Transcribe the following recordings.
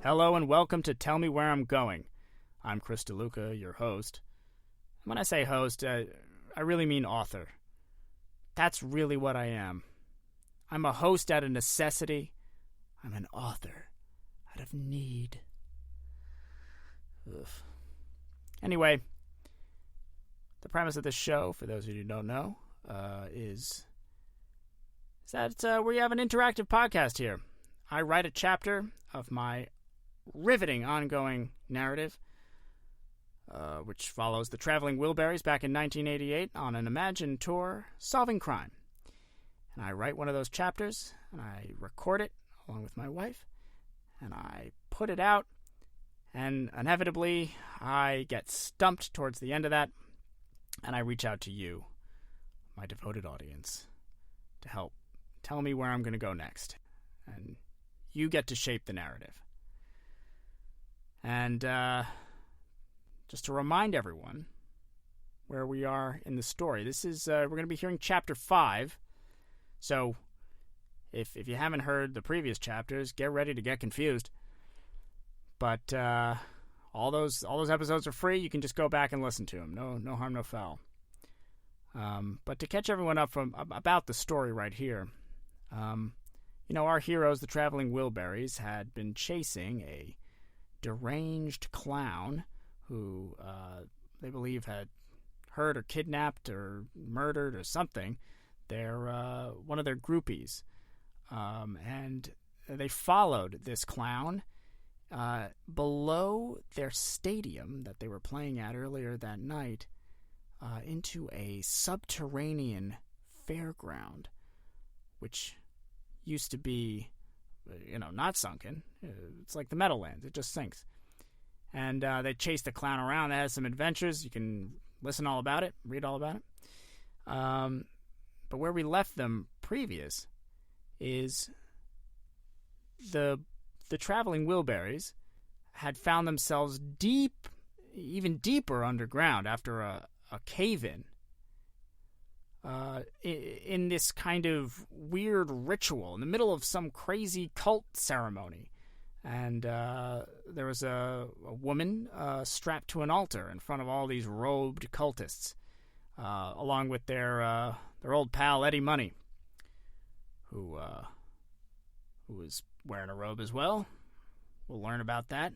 Hello and welcome to Tell Me Where I'm Going. I'm Chris DeLuca, your host. When I say host, I really mean author. That's really what I am. I'm a host out of necessity. I'm an author out of need. Ugh. Anyway, the premise of this show, for those of you who don't know, is that we have an interactive podcast here. I write a chapter of my riveting ongoing narrative, which follows the Traveling Wilburys back in 1988 on an imagined tour solving crime. And I write one of those chapters, and I record it along with my wife, and I put it out, and inevitably I get stumped towards the end of that, and I reach out to you, my devoted audience, to help tell me where I'm going to go next. And you get to shape the narrative. And just to remind everyone where we are in the story, this is we're going to be hearing Chapter 5. So if you haven't heard the previous chapters, get ready to get confused. But all those episodes are free. You can just go back and listen to them. No harm, no foul. But to catch everyone up about the story right here, our heroes, the Traveling Wilburys, had been chasing a deranged clown who they believe had hurt or kidnapped or murdered or something one of their groupies. And they followed this clown below their stadium that they were playing at earlier that night into a subterranean fairground, which used to be not sunken. It's like the Meadowlands. It just sinks. And they chased the clown around. They had some adventures. You can listen all about it, read all about it. But where we left them previous is the Traveling Wilburys had found themselves even deeper underground after a cave-in. In this kind of weird ritual in the middle of some crazy cult ceremony. And there was a woman strapped to an altar in front of all these robed cultists, along with their old pal Eddie Money, who was wearing a robe as well. We'll learn about that.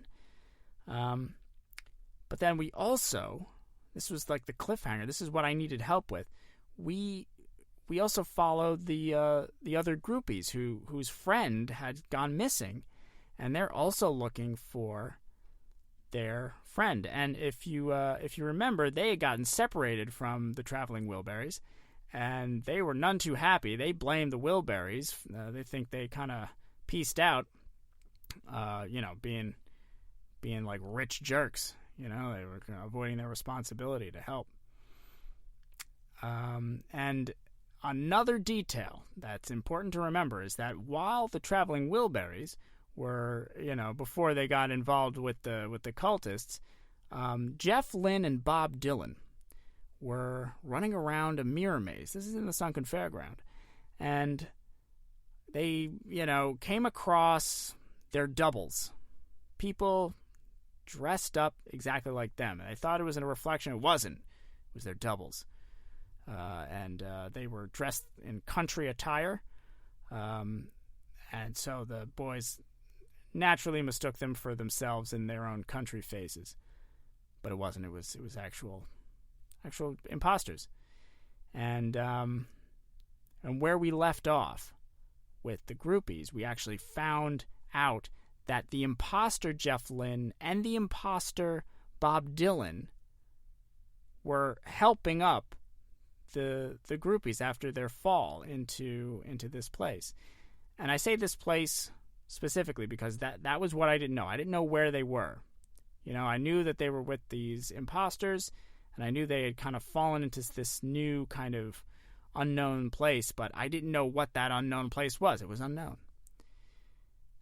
But then we also, this was like the cliffhanger, this is what I needed help with. We also followed the other groupies whose friend had gone missing, and they're also looking for their friend. And if you remember, they had gotten separated from the Traveling Wilburys, and they were none too happy. They blamed the Wilburys. They think they kind of pieced out, being like rich jerks. They were avoiding their responsibility to help. And another detail that's important to remember is that while the Traveling Wilburys were, before they got involved with the cultists, Jeff Lynne and Bob Dylan were running around a mirror maze. This is in the Sunken Fairground. And they, came across their doubles. People dressed up exactly like them. And they thought it was a reflection. It wasn't. It was their doubles. And they were dressed in country attire, and so the boys naturally mistook them for themselves in their own country faces, but it wasn't. It was actual imposters, and where we left off with the groupies, we actually found out that the imposter Jeff Lynne and the imposter Bob Dylan were helping up the groupies after their fall into this place. And I say this place specifically because that was what I didn't know. I didn't know where they were. I knew that they were with these imposters, and I knew they had kind of fallen into this new kind of unknown place, but I didn't know what that unknown place was. It was unknown.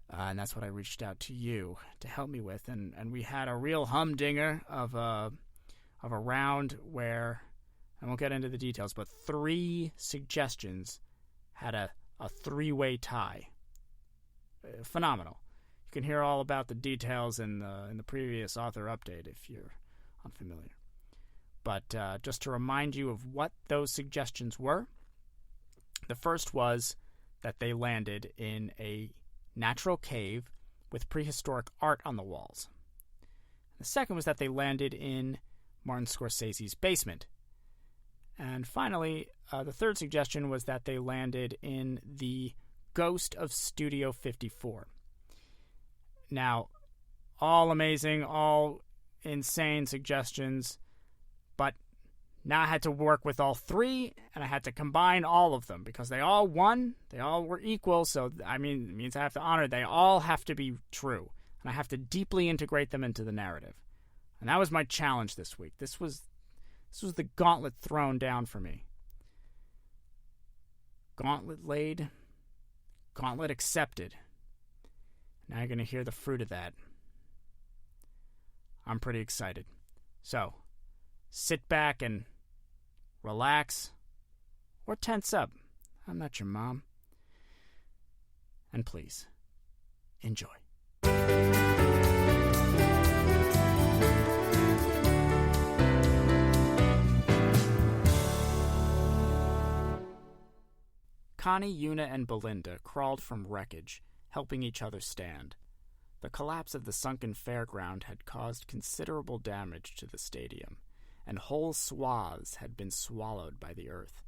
And that's what I reached out to you to help me with. And we had a real humdinger of a round where, I won't get into the details, but 3 suggestions had a three-way tie. Phenomenal. You can hear all about the details in the previous author update if you're unfamiliar. But just to remind you of what those suggestions were, the first was that they landed in a natural cave with prehistoric art on the walls. The second was that they landed in Martin Scorsese's basement. And finally, the third suggestion was that they landed in the ghost of Studio 54. Now, all amazing, all insane suggestions, but now I had to work with all three, and I had to combine all of them because they all won, they all were equal, so, it means I have to honor, they all have to be true, and I have to deeply integrate them into the narrative. And that was my challenge this week. This was the gauntlet thrown down for me. Gauntlet laid, gauntlet accepted. Now you're going to hear the fruit of that. I'm pretty excited. So, sit back and relax or tense up. I'm not your mom. And please, enjoy. Connie, Una, and Belinda crawled from wreckage, helping each other stand. The collapse of the sunken fairground had caused considerable damage to the stadium, and whole swaths had been swallowed by the earth.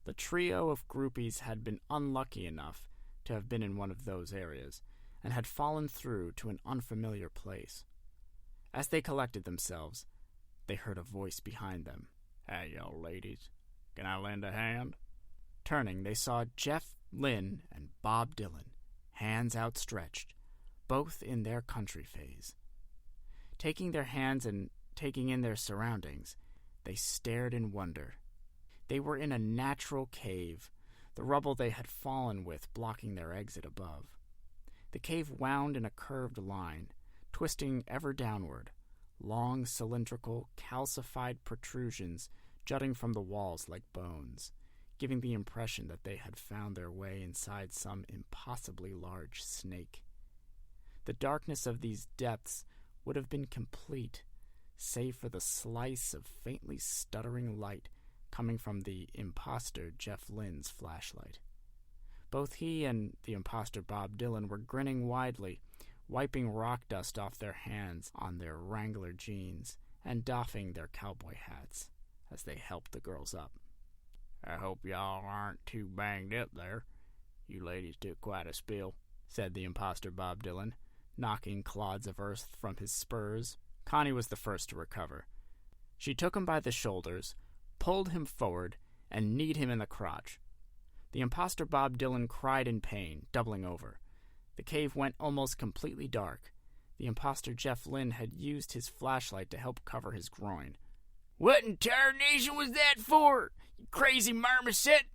The trio of groupies had been unlucky enough to have been in one of those areas, and had fallen through to an unfamiliar place. As they collected themselves, they heard a voice behind them. "Hey, y'all ladies, can I lend a hand?" Turning, they saw Jeff Lynne and Bob Dylan, hands outstretched, both in their country phase. Taking their hands and taking in their surroundings, they stared in wonder. They were in a natural cave, the rubble they had fallen with blocking their exit above. The cave wound in a curved line, twisting ever downward, long cylindrical, calcified protrusions jutting from the walls like bones, giving the impression that they had found their way inside some impossibly large snake. The darkness of these depths would have been complete, save for the slice of faintly stuttering light coming from the imposter Jeff Lynne's flashlight. Both he and the imposter Bob Dylan were grinning widely, wiping rock dust off their hands on their Wrangler jeans and doffing their cowboy hats as they helped the girls up. "I hope y'all aren't too banged up there. You ladies took quite a spill," said the imposter Bob Dylan, knocking clods of earth from his spurs. Connie was the first to recover. She took him by the shoulders, pulled him forward, and kneed him in the crotch. The imposter Bob Dylan cried in pain, doubling over. The cave went almost completely dark. The imposter Jeff Lynne had used his flashlight to help cover his groin. "What in tarnation was that for, you crazy marmoset?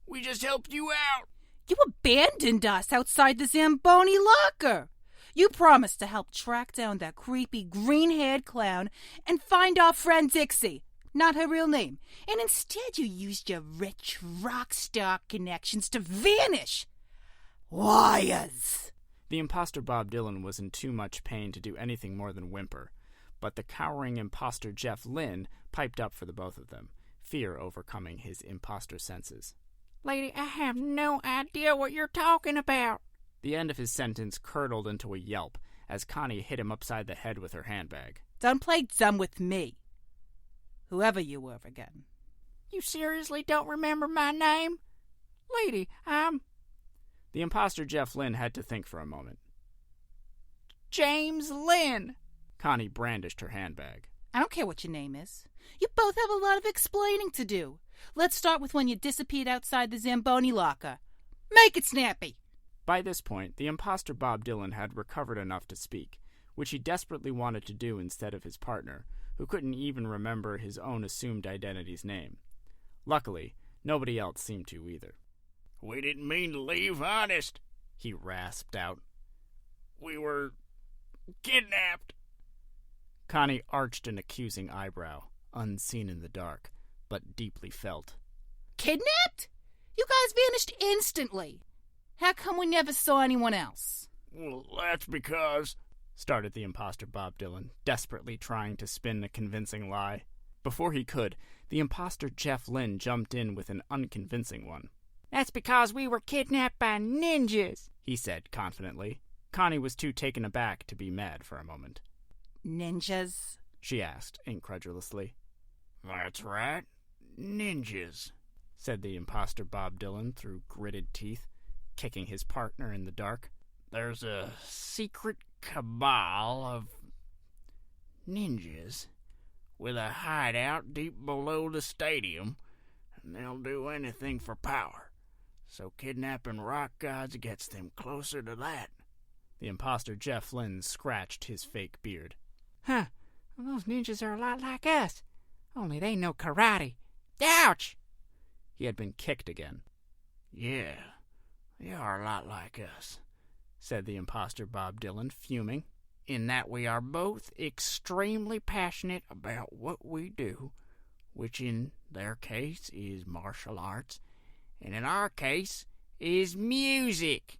We just helped you out." "You abandoned us outside the Zamboni locker. You promised to help track down that creepy green-haired clown and find our friend Dixie, not her real name, and instead you used your rich rock star connections to vanish. Liars!" The imposter Bob Dylan was in too much pain to do anything more than whimper, but the cowering imposter Jeff Lynne piped up for the both of them, fear overcoming his imposter senses. "Lady, I have no idea what you're talking about." The end of his sentence curdled into a yelp as Connie hit him upside the head with her handbag. "Don't play dumb with me, whoever you were again." "You seriously don't remember my name? Lady, I'm..." The imposter Jeff Lynne had to think for a moment. "James Lynn." Connie brandished her handbag. "I don't care what your name is. You both have a lot of explaining to do. Let's start with when you disappeared outside the Zamboni locker. Make it snappy." By this point, the imposter Bob Dylan had recovered enough to speak, which he desperately wanted to do instead of his partner, who couldn't even remember his own assumed identity's name. Luckily, nobody else seemed to either. "We didn't mean to leave, honest," he rasped out. "We were kidnapped." Connie arched an accusing eyebrow, unseen in the dark, but deeply felt. "Kidnapped? You guys vanished instantly. How come we never saw anyone else?" Well, that's because... started the imposter Bob Dylan, desperately trying to spin a convincing lie. Before he could, the imposter Jeff Lynne jumped in with an unconvincing one. That's because we were kidnapped by ninjas, he said confidently. Connie was too taken aback to be mad for a moment. Ninjas? She asked incredulously. That's right. Ninjas, said the imposter Bob Dylan through gritted teeth, kicking his partner in the dark. There's a secret cabal of ninjas with a hideout deep below the stadium, and they'll do anything for power. So kidnapping rock gods gets them closer to that. The imposter Jeff Lynne scratched his fake beard. Huh. Well, those ninjas are a lot like us. Only they know karate. Ouch! He had been kicked again. Yeah, they are a lot like us, said the imposter Bob Dylan, fuming. In that we are both extremely passionate about what we do, which in their case is martial arts, and in our case is music.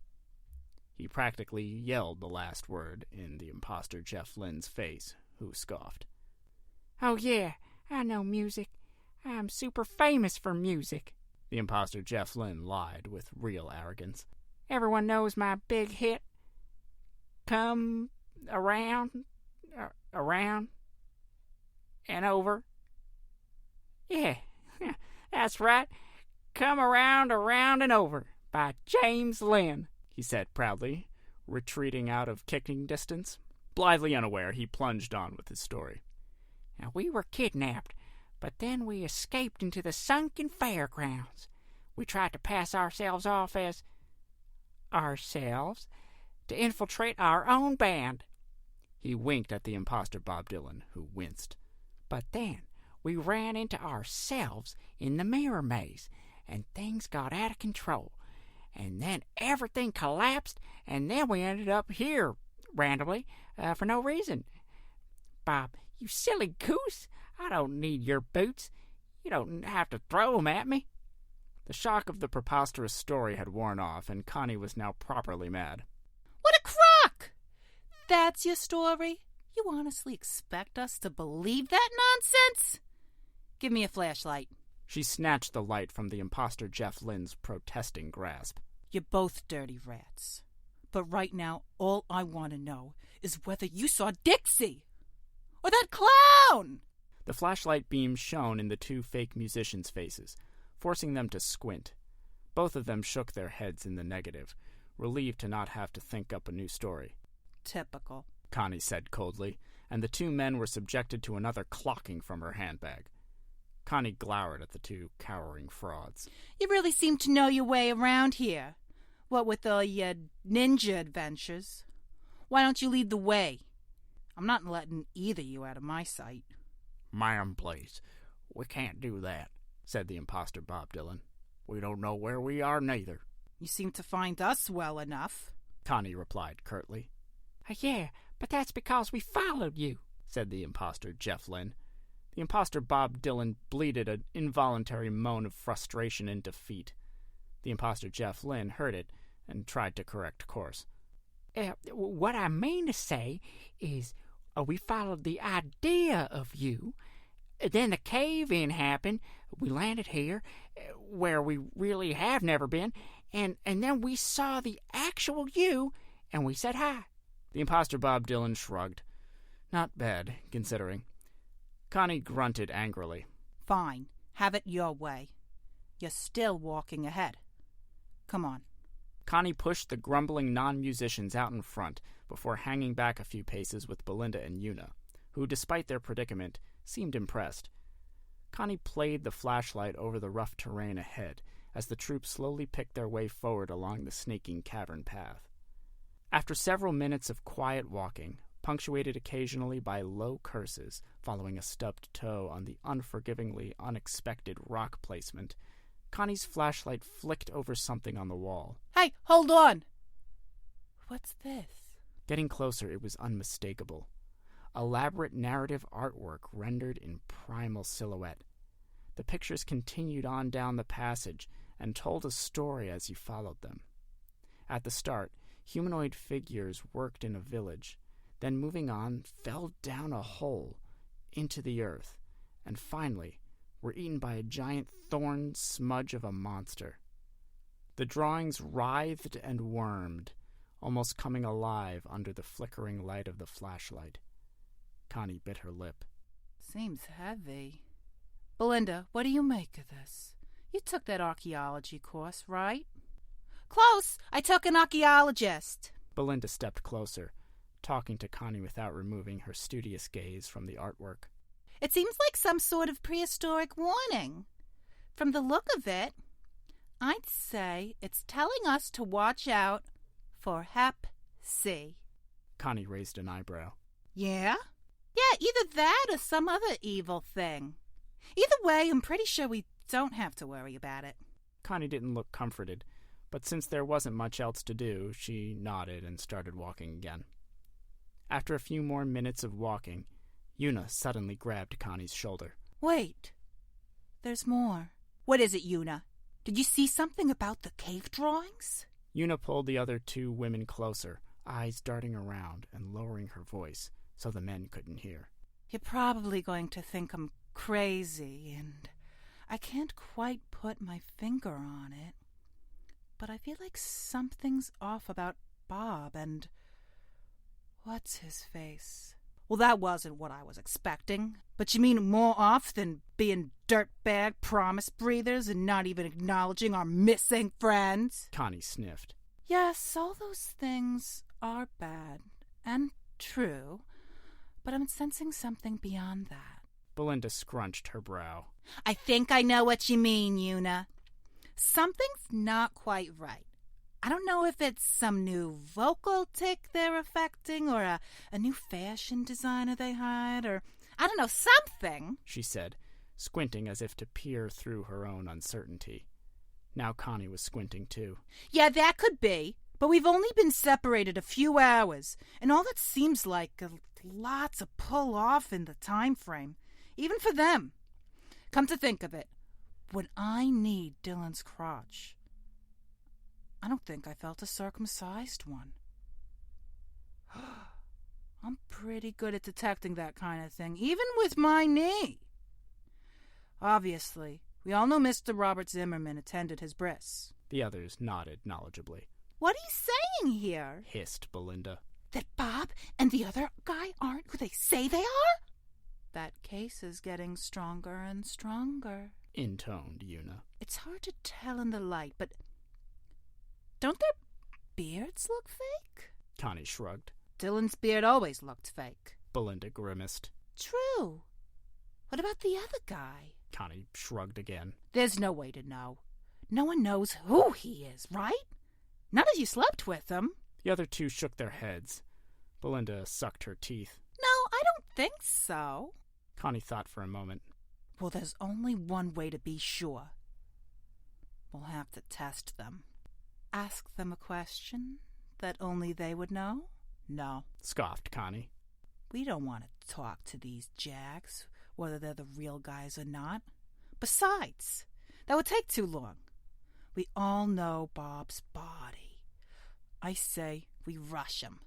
He practically yelled the last word in the imposter Jeff Lynne's face, who scoffed. Oh yeah, I know music. I'm super famous for music. The imposter Jeff Lynne lied with real arrogance. Everyone knows my big hit, Come Around, and Over. Yeah, that's right. Come Around, and Over by James Lynn, he said proudly, retreating out of kicking distance. Blithely unaware, he plunged on with his story. Now, we were kidnapped, but then we escaped into the sunken fairgrounds. We tried to pass ourselves off as ourselves to infiltrate our own band. He winked at the imposter Bob Dylan, who winced. But then we ran into ourselves in the mirror maze, and things got out of control. And then everything collapsed, and then we ended up here, randomly, for no reason. Bob, you silly goose, I don't need your boots. You don't have to throw them at me. The shock of the preposterous story had worn off, and Connie was now properly mad. What a crock! That's your story? You honestly expect us to believe that nonsense? Give me a flashlight. She snatched the light from the imposter Jeff Lynne's protesting grasp. You're both dirty rats. But right now, all I want to know is whether you saw Dixie or that clown! The flashlight beam shone in the two fake musicians' faces, forcing them to squint. Both of them shook their heads in the negative, relieved to not have to think up a new story. Typical, Connie said coldly, and the two men were subjected to another clocking from her handbag. Connie glowered at the two cowering frauds. You really seem to know your way around here. What with all your ninja adventures. Why don't you lead the way? I'm not letting either of you out of my sight. Ma'am, please, we can't do that, said the imposter Bob Dylan. We don't know where we are neither. You seem to find us well enough, Connie replied curtly. Yeah, but that's because we followed you, said the imposter Jeff Lynne. The imposter Bob Dylan bleated an involuntary moan of frustration and defeat. The imposter Jeff Lynne heard it and tried to correct course. What I mean to say is we followed the idea of you. Then the cave-in happened. We landed here, where we really have never been, and then we saw the actual you, and we said hi. The imposter Bob Dylan shrugged. Not bad, considering. Connie grunted angrily. Fine. Have it your way. You're still walking ahead. Come on. Connie pushed the grumbling non-musicians out in front before hanging back a few paces with Belinda and Una, who, despite their predicament, seemed impressed. Connie played the flashlight over the rough terrain ahead as the troop slowly picked their way forward along the snaking cavern path. After several minutes of quiet walking, punctuated occasionally by low curses following a stubbed toe on the unforgivingly unexpected rock placement, Connie's flashlight flicked over something on the wall. Hey, hold on! What's this? Getting closer, it was unmistakable. Elaborate narrative artwork rendered in primal silhouette. The pictures continued on down the passage and told a story as you followed them. At the start, humanoid figures worked in a village, then moving on, fell down a hole into the earth, and finally were eaten by a giant thorn smudge of a monster. The drawings writhed and wormed, almost coming alive under the flickering light of the flashlight. Connie bit her lip. Seems heavy. Belinda, what do you make of this? You took that archaeology course, right? Close! I took an archaeologist. Belinda stepped closer, talking to Connie without removing her studious gaze from the artwork. It seems like some sort of prehistoric warning. From the look of it, I'd say it's telling us to watch out for Hep C. Connie raised an eyebrow. Yeah? Yeah, either that or some other evil thing. Either way, I'm pretty sure we don't have to worry about it. Connie didn't look comforted, but since there wasn't much else to do, she nodded and started walking again. After a few more minutes of walking, Una suddenly grabbed Connie's shoulder. Wait. There's more. What is it, Una? Did you see something about the cave drawings? Una pulled the other two women closer, eyes darting around and lowering her voice so the men couldn't hear. You're probably going to think I'm crazy, and I can't quite put my finger on it. But I feel like something's off about Bob and... what's his face? Well, that wasn't what I was expecting. But you mean more off than being dirtbag promise breathers and not even acknowledging our missing friends? Connie sniffed. Yes, all those things are bad and true, but I'm sensing something beyond that. Belinda scrunched her brow. I think I know what you mean, Una. Something's not quite right. I don't know if it's some new vocal tic they're affecting or a new fashion designer they hired or, I don't know, something, she said, squinting as if to peer through her own uncertainty. Now Connie was squinting too. Yeah, that could be, but we've only been separated a few hours, and all that seems like a lot to pull off in the time frame, even for them. Come to think of it, when I need Dylan's crotch, I don't think I felt a circumcised one. I'm pretty good at detecting that kind of thing, even with my knee. Obviously, we all know Mr. Robert Zimmerman attended his bris. The others nodded knowledgeably. What are you saying here? Hissed Belinda. That Bob and the other guy aren't who they say they are? That case is getting stronger and stronger, intoned Una. It's hard to tell in the light, but don't their beards look fake? Connie shrugged. Dylan's beard always looked fake. Belinda grimaced. True. What about the other guy? Connie shrugged again. There's no way to know. No one knows who he is, right? Not as you slept with him. The other two shook their heads. Belinda sucked her teeth. No, I don't think so. Connie thought for a moment. Well, there's only one way to be sure. We'll have to test them. Ask them a question that only they would know? No. Scoffed Connie. We don't want to talk to these jags, whether they're the real guys or not. Besides, that would take too long. We all know Bob's body. I say we rush him.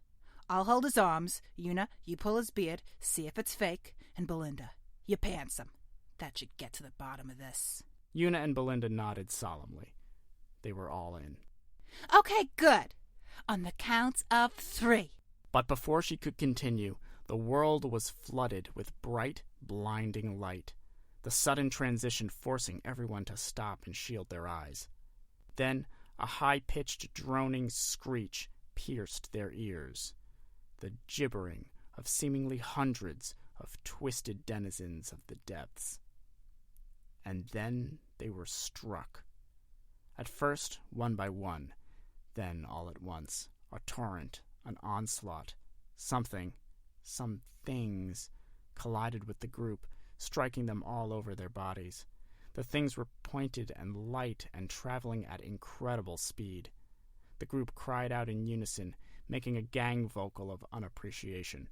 I'll hold his arms. Una, you pull his beard, see if it's fake. And Belinda, you pants him. That should get to the bottom of this. Una and Belinda nodded solemnly. They were all in. Okay, good. On the count of 3. But before she could continue, the world was flooded with bright, blinding light, the sudden transition forcing everyone to stop and shield their eyes. Then a high-pitched, droning screech pierced their ears, the gibbering of seemingly hundreds of twisted denizens of the depths. And then they were struck. At first, one by one, then all at once, a torrent, an onslaught, some things collided with the group, striking them all over their bodies. The things were pointed and light and traveling at incredible speed. The group cried out in unison, making a gang vocal of unappreciation.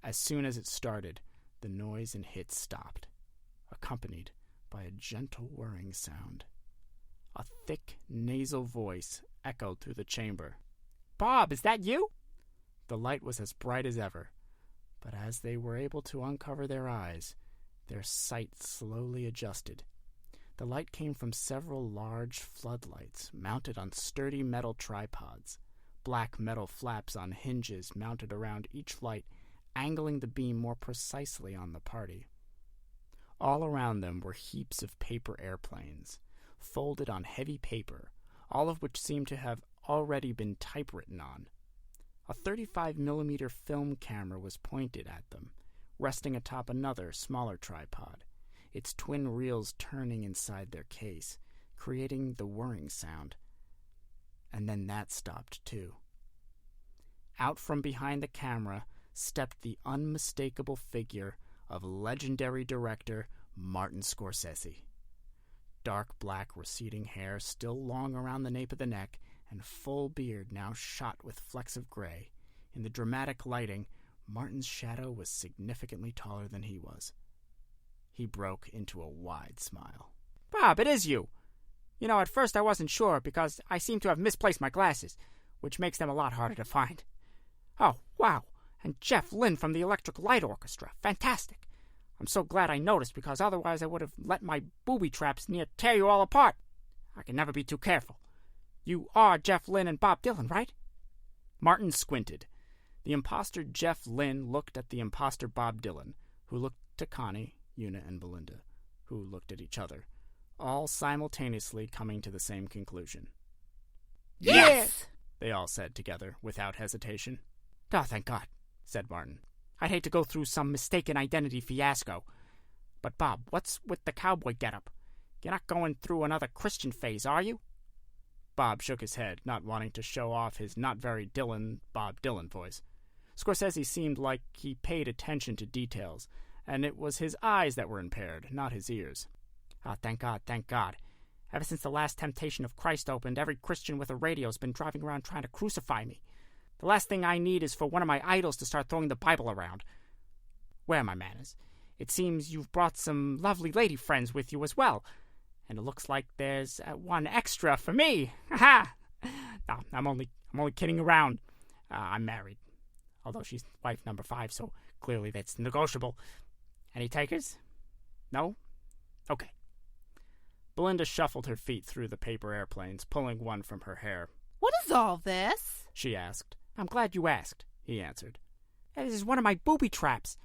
As soon as it started, the noise and hits stopped, accompanied by a gentle whirring sound. A thick, nasal voice echoed through the chamber. Bob, is that you?" The light was as bright as ever, but as they were able to uncover their eyes, their sight slowly adjusted. The light came from several large floodlights mounted on sturdy metal tripods, black metal flaps on hinges mounted around each light, angling the beam more precisely on the party. All around them were heaps of paper airplanes, folded on heavy paper, all of which seemed to have already been typewritten on. A 35mm film camera was pointed at them, resting atop another, smaller tripod, its twin reels turning inside their case, creating the whirring sound. And then that stopped too. Out from behind the camera stepped the unmistakable figure of legendary director Martin Scorsese. Dark black receding hair still long around the nape of the neck, and full beard now shot with flecks of gray. In the dramatic lighting, Martin's shadow was significantly taller than he was. He broke into a wide smile. "Bob, it is you! You know, at first I wasn't sure because I seem to have misplaced my glasses, which makes them a lot harder to find. Oh, wow! And Jeff Lynne from the Electric Light Orchestra. Fantastic! I'm so glad I noticed because otherwise I would have let my booby traps near tear you all apart. I can never be too careful. You are Jeff Lynne and Bob Dylan, right?" Martin squinted. The imposter Jeff Lynne looked at the imposter Bob Dylan, who looked to Connie, Una, and Belinda, who looked at each other, all simultaneously coming to the same conclusion. Yes! They all said together, without hesitation. "Oh, thank God," said Martin. "I'd hate to go through some mistaken identity fiasco. But, Bob, what's with the cowboy getup? You're not going through another Christian phase, are you?" Bob shook his head, not wanting to show off his not very Bob Dylan voice. Scorsese seemed like he paid attention to details, and it was his eyes that were impaired, not his ears. "Oh, thank God, thank God. Ever since the last Temptation of Christ opened, every Christian with a radio's been driving around trying to crucify me. The last thing I need is for one of my idols to start throwing the Bible around. Where are my manners? It seems you've brought some lovely lady friends with you as well. And it looks like there's one extra for me. Ha ha! No, I'm only kidding around. I'm married. Although she's wife number 5, so clearly that's negotiable. Any takers? No? Okay." Belinda shuffled her feet through the paper airplanes, pulling one from her hair. What is all this? She asked. "I'm glad you asked," he answered. "This is one of my booby traps.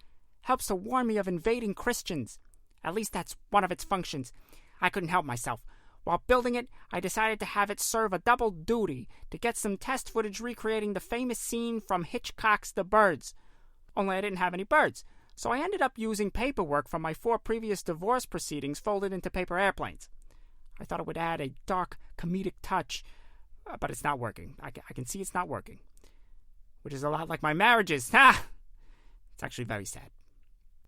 Helps to warn me of invading Christians. At least that's one of its functions. I couldn't help myself. While building it, I decided to have it serve a double duty to get some test footage recreating the famous scene from Hitchcock's The Birds. Only I didn't have any birds, so I ended up using paperwork from my 4 previous divorce proceedings folded into paper airplanes. I thought it would add a dark, comedic touch, but it's not working. I can see it's not working. Which is a lot like my marriages. Ha! It's actually very sad."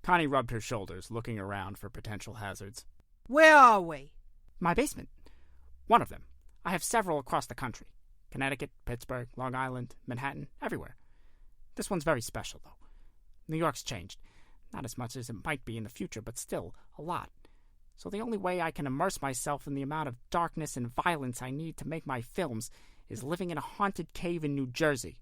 Connie rubbed her shoulders, looking around for potential hazards. Where are we? "My basement. One of them. I have several across the country. Connecticut, Pittsburgh, Long Island, Manhattan, everywhere. This one's very special, though. New York's changed. Not as much as it might be in the future, but still, a lot. So the only way I can immerse myself in the amount of darkness and violence I need to make my films is living in a haunted cave in New Jersey."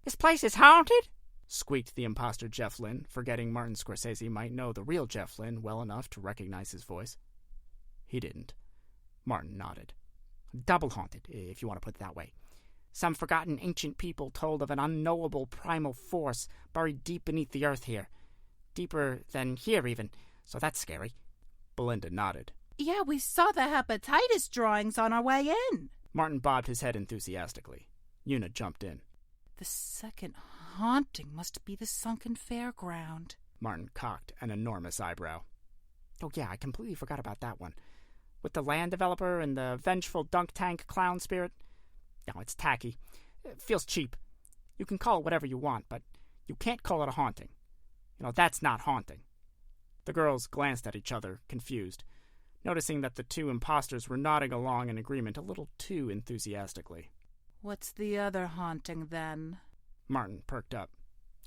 "This place is haunted?" squeaked the imposter Jeff Lynne, forgetting Martin Scorsese might know the real Jeff Lynne well enough to recognize his voice. He didn't. Martin nodded. "Double haunted, if you want to put it that way. Some forgotten ancient people told of an unknowable primal force buried deep beneath the earth here. Deeper than here, even, so that's scary." Belinda nodded. Yeah, we saw the hepatitis drawings on our way in. Martin bobbed his head enthusiastically. Una jumped in. The second haunting must be the sunken fairground. Martin cocked an enormous eyebrow. "Oh, yeah, I completely forgot about that one. With the land developer and the vengeful dunk tank clown spirit. No, it's tacky. It feels cheap. You can call it whatever you want, but you can't call it a haunting. You know, that's not haunting." The girls glanced at each other, confused, noticing that the 2 imposters were nodding along in agreement a little too enthusiastically. What's the other haunting, then? Martin perked up.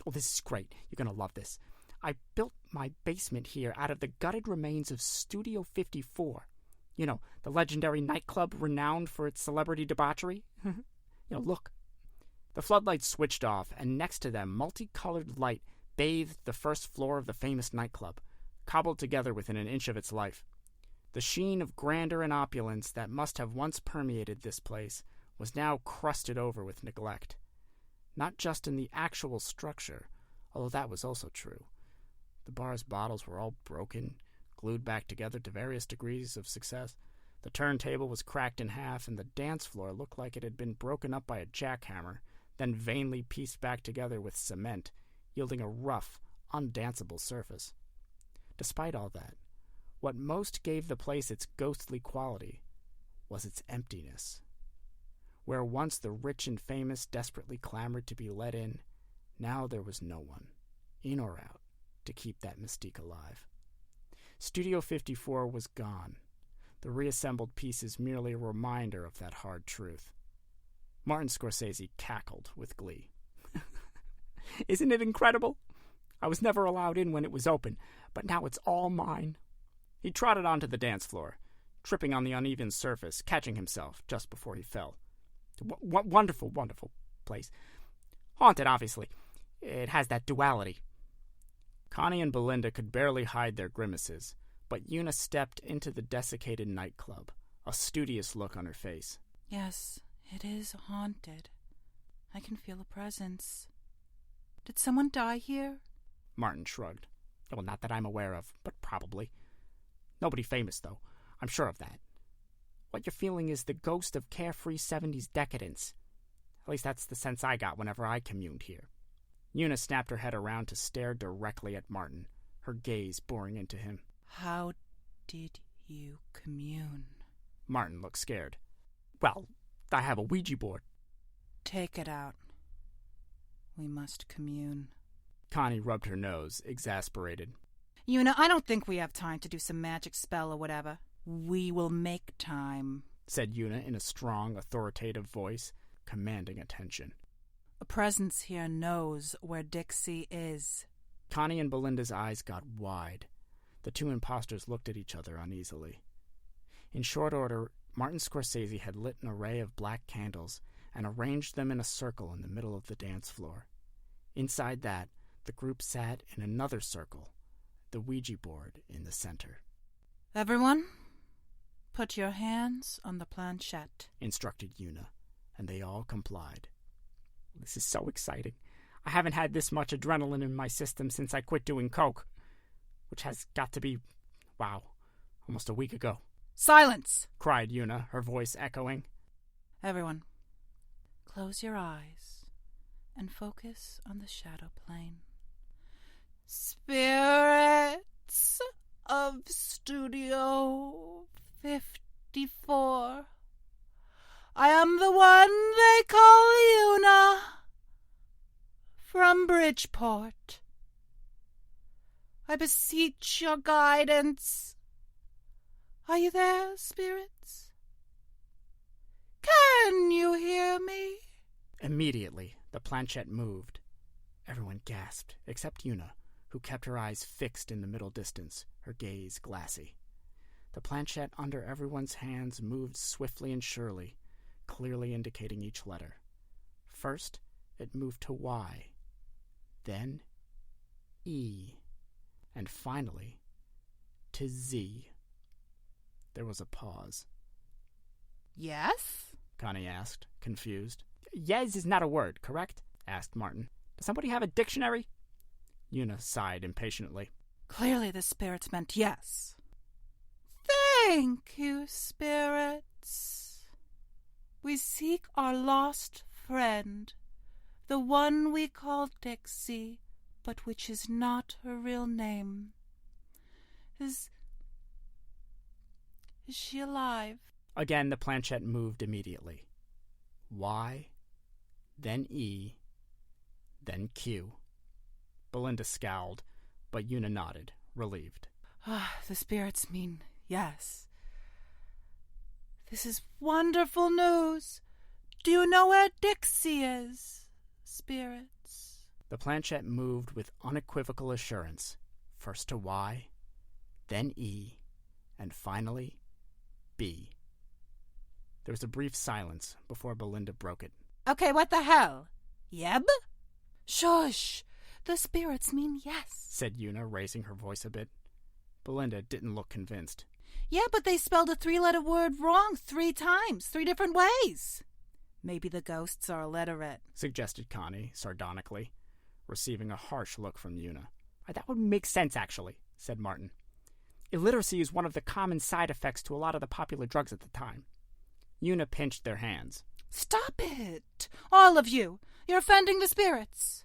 "Oh, this is great. You're going to love this. I built my basement here out of the gutted remains of Studio 54. You know, the legendary nightclub renowned for its celebrity debauchery. Look." The floodlights switched off, and next to them, multicolored light bathed the first floor of the famous nightclub, cobbled together within an inch of its life. The sheen of grandeur and opulence that must have once permeated this place was now crusted over with neglect. Not just in the actual structure, although that was also true. The bar's bottles were all broken, glued back together to various degrees of success. The turntable was cracked in half, and the dance floor looked like it had been broken up by a jackhammer, then vainly pieced back together with cement, yielding a rough, undanceable surface. Despite all that, what most gave the place its ghostly quality was its emptiness. Where once the rich and famous desperately clamored to be let in, now there was no one, in or out, to keep that mystique alive. Studio 54 was gone, the reassembled pieces merely a reminder of that hard truth. Martin Scorsese cackled with glee. Isn't it incredible? I was never allowed in when it was open, but now it's all mine. He trotted onto the dance floor, tripping on the uneven surface, catching himself just before he fell. Wonderful, wonderful place. Haunted, obviously. It has that duality. Connie and Belinda could barely hide their grimaces, but Una stepped into the desiccated nightclub, a studious look on her face. Yes, it is haunted. I can feel a presence. Did someone die here? Martin shrugged. Well, not that I'm aware of, but probably. Nobody famous, though. I'm sure of that. What you're feeling is the ghost of carefree 70s decadence. At least that's the sense I got whenever I communed here. Una snapped her head around to stare directly at Martin, her gaze boring into him. How did you commune? Martin looked scared. Well, I have a Ouija board. Take it out. We must commune. Connie rubbed her nose, exasperated. Una, I don't think we have time to do some magic spell or whatever. We will make time, said Una in a strong, authoritative voice, commanding attention. A presence here knows where Dixie is. Connie and Belinda's eyes got wide. The two impostors looked at each other uneasily. In short order, Martin Scorsese had lit an array of black candles and arranged them in a circle in the middle of the dance floor. Inside that, the group sat in another circle, the Ouija board in the center. Everyone, put your hands on the planchette, instructed Una, and they all complied. This is so exciting. I haven't had this much adrenaline in my system since I quit doing coke, which has got to be, almost a week ago. Silence! Cried Una, her voice echoing. Everyone, close your eyes and focus on the shadow plane. Spirits of Studio 54. I am the one they call Una from Bridgeport. I beseech your guidance. Are you there, spirits? Can you hear me? Immediately, the planchette moved. Everyone gasped, except Una, who kept her eyes fixed in the middle distance, her gaze glassy. The planchette under everyone's hands moved swiftly and surely, clearly indicating each letter. First, it moved to Y, then E, and finally to Z. There was a pause. Yes? Connie asked, confused. Yes is not a word, correct? Asked Martin. Does somebody have a dictionary? Una sighed impatiently. Clearly the spirits meant yes. Thank you, spirits. We seek our lost friend, the one we call Dixie, but which is not her real name. Is she alive? Again, the planchette moved immediately. Y, then E, then Q. Belinda scowled, but Una nodded, relieved. The spirits mean yes. This is wonderful news. Do you know where Dixie is, spirits? The planchette moved with unequivocal assurance, first to Y, then E, and finally B. There was a brief silence before Belinda broke it. Okay, what the hell? Yeb? Shush! The spirits mean yes, said Una, raising her voice a bit. Belinda didn't look convinced. Yeah, but they spelled a 3-letter word wrong 3 times, 3 different ways. Maybe the ghosts are illiterate, suggested Connie, sardonically, receiving a harsh look from Una. That would make sense, actually, said Martin. Illiteracy is one of the common side effects to a lot of the popular drugs at the time. Una pinched their hands. Stop it! All of you! You're offending the spirits.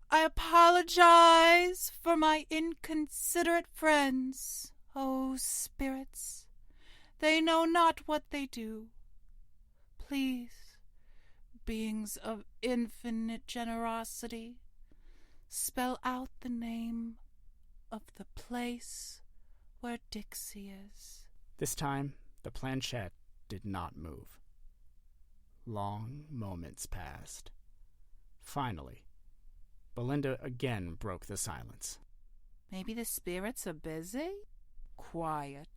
I apologize for my inconsiderate friends, oh spirits. They know not what they do. Please, beings of infinite generosity, spell out the name of the place where Dixie is. This time, the planchette did not move. Long moments passed. Finally, Belinda again broke the silence. Maybe the spirits are busy? Quiet,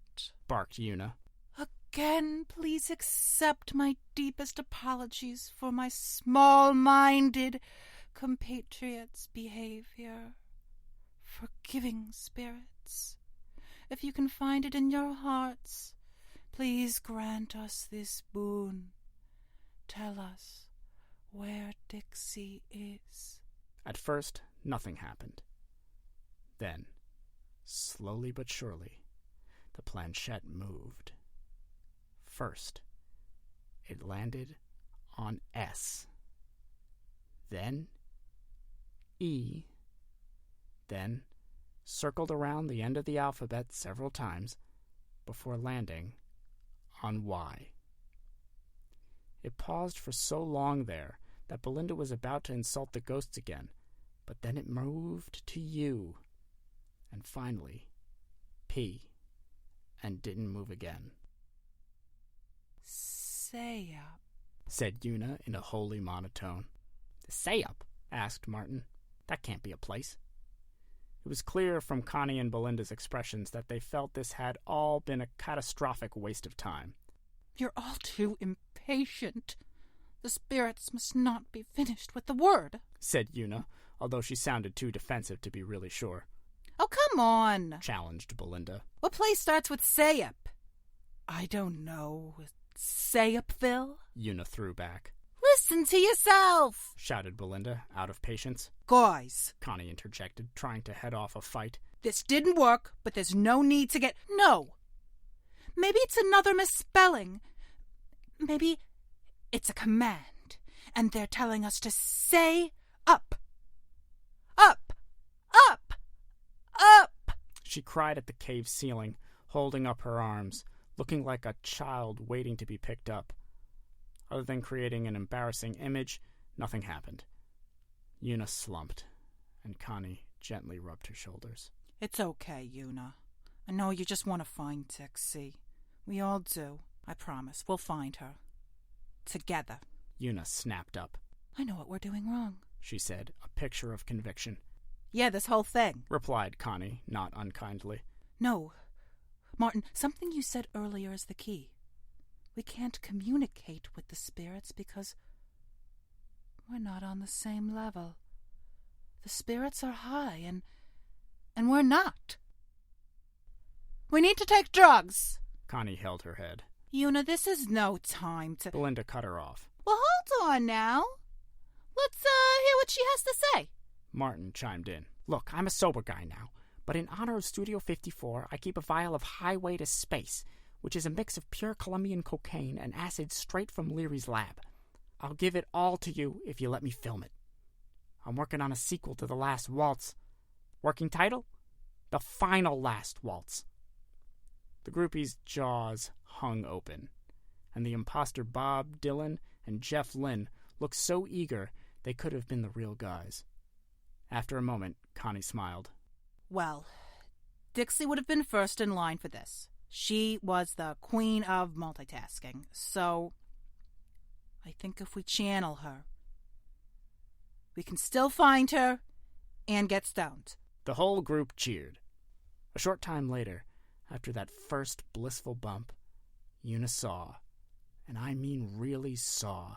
barked Una. Again, please accept my deepest apologies for my small-minded compatriots' behavior. Forgiving spirits, if you can find it in your hearts, please grant us this boon. Tell us where Dixie is. At first, nothing happened. Then, slowly but surely, the planchette moved. First, it landed on S, then E, then circled around the end of the alphabet several times before landing on Y. It paused for so long there that Belinda was about to insult the ghosts again, but then it moved to U, and finally P, and didn't move again. Say-up, said Una in a holy monotone. Say-up? Asked Martin. That can't be a place. It was clear from Connie and Belinda's expressions that they felt this had all been a catastrophic waste of time. You're all too impatient. The spirits must not be finished with the word, said Una, although she sounded too defensive to be really sure. Oh, come on, challenged Belinda. What place starts with say-up? I don't know. Say-upville? Una threw back. Listen to yourself, shouted Belinda, out of patience. Guys, Connie interjected, trying to head off a fight. This didn't work, but there's no need to get... No! Maybe it's another misspelling. Maybe it's a command, and they're telling us to say up. Up! Up! Up! She cried at the cave ceiling, holding up her arms, looking like a child waiting to be picked up. Other than creating an embarrassing image, nothing happened. Una slumped, and Connie gently rubbed her shoulders. It's okay, Una. I know you just want to find Dixie. We all do. I promise. We'll find her. Together. Una snapped up. I know what we're doing wrong, she said, a picture of conviction. Yeah, this whole thing, replied Connie, not unkindly. No. Martin, something you said earlier is the key. We can't communicate with the spirits because we're not on the same level. The spirits are high and we're not. We need to take drugs. Connie held her head. Una, this is no time to... Belinda cut her off. Well, hold on now. Let's hear what she has to say. Martin chimed in. Look, I'm a sober guy now, but in honor of Studio 54, I keep a vial of Highway to Space, which is a mix of pure Colombian cocaine and acid straight from Leary's lab. I'll give it all to you if you let me film it. I'm working on a sequel to The Last Waltz. Working title? The Final Last Waltz. The groupie's jaws hung open, and the imposter Bob Dylan and Jeff Lynne looked so eager they could have been the real guys. After a moment, Connie smiled. Well, Dixie would have been first in line for this. She was the queen of multitasking, so I think if we channel her, we can still find her and get stoned. The whole group cheered. A short time later, after that first blissful bump, Una saw, and I mean really saw,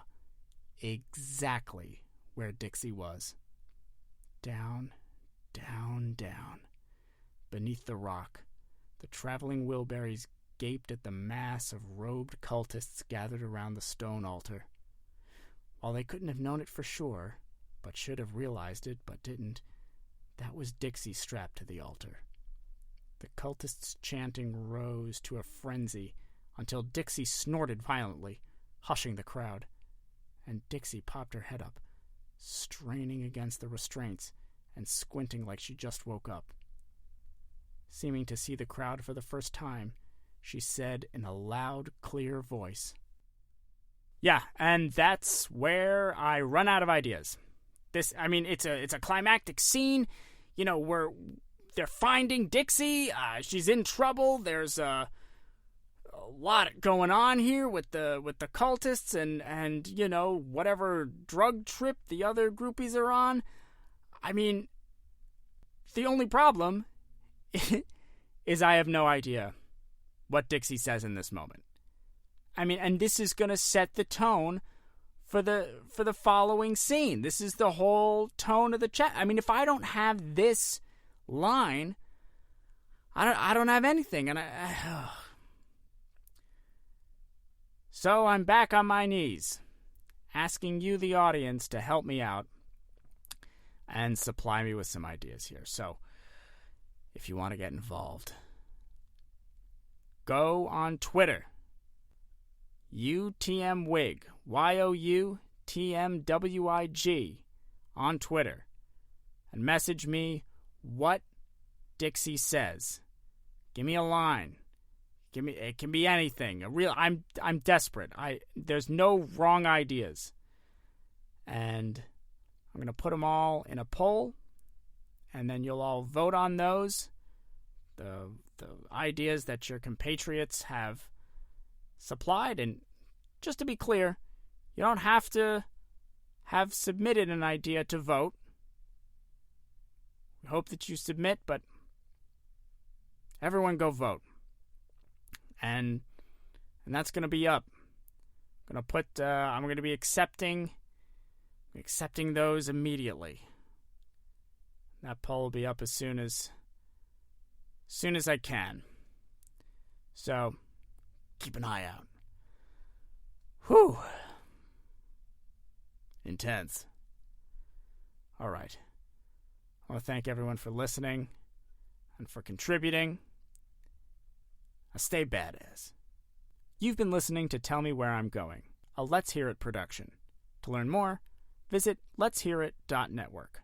exactly where Dixie was. Down, down, down. Beneath the rock, the traveling Wilburys gaped at the mass of robed cultists gathered around the stone altar. While they couldn't have known it for sure, but should have realized it but didn't, that was Dixie strapped to the altar. The cultists' chanting rose to a frenzy until Dixie snorted violently, hushing the crowd. And Dixie popped her head up, straining against the restraints and squinting like she just woke up. Seeming to see the crowd for the first time, she said in a loud, clear voice, "Yeah, and that's where I run out of ideas. It's a climactic scene. You know, they're finding Dixie. She's in trouble. There's a lot going on here with the cultists and you know, whatever drug trip the other groupies are on. I mean, the only problem is I have no idea what Dixie says in this moment. I mean, and this is going to set the tone for the following scene. This is the whole tone of the chat. I mean, if I don't have this line, I don't have anything, and So I'm back on my knees, asking you, the audience, to help me out and supply me with some ideas here. So, if you want to get involved, go on Twitter, UTMWig, YOUTMWIG, on Twitter, and message me what Dixie says. Give me a line. It can be anything. I'm desperate. There's no wrong ideas. And I'm going to put them all in a poll, and then you'll all vote on those. The ideas that your compatriots have supplied. And just to be clear, you don't have to have submitted an idea to vote. We hope that you submit, but everyone go vote. And that's going to be up. I'm going to be accepting those immediately. That poll will be up as soon as I can. So, keep an eye out. Whew. Intense. All right. I want to thank everyone for listening and for contributing. Now stay badass. You've been listening to Tell Me Where I'm Going, a Let's Hear It production. To learn more, visit letshearit.network.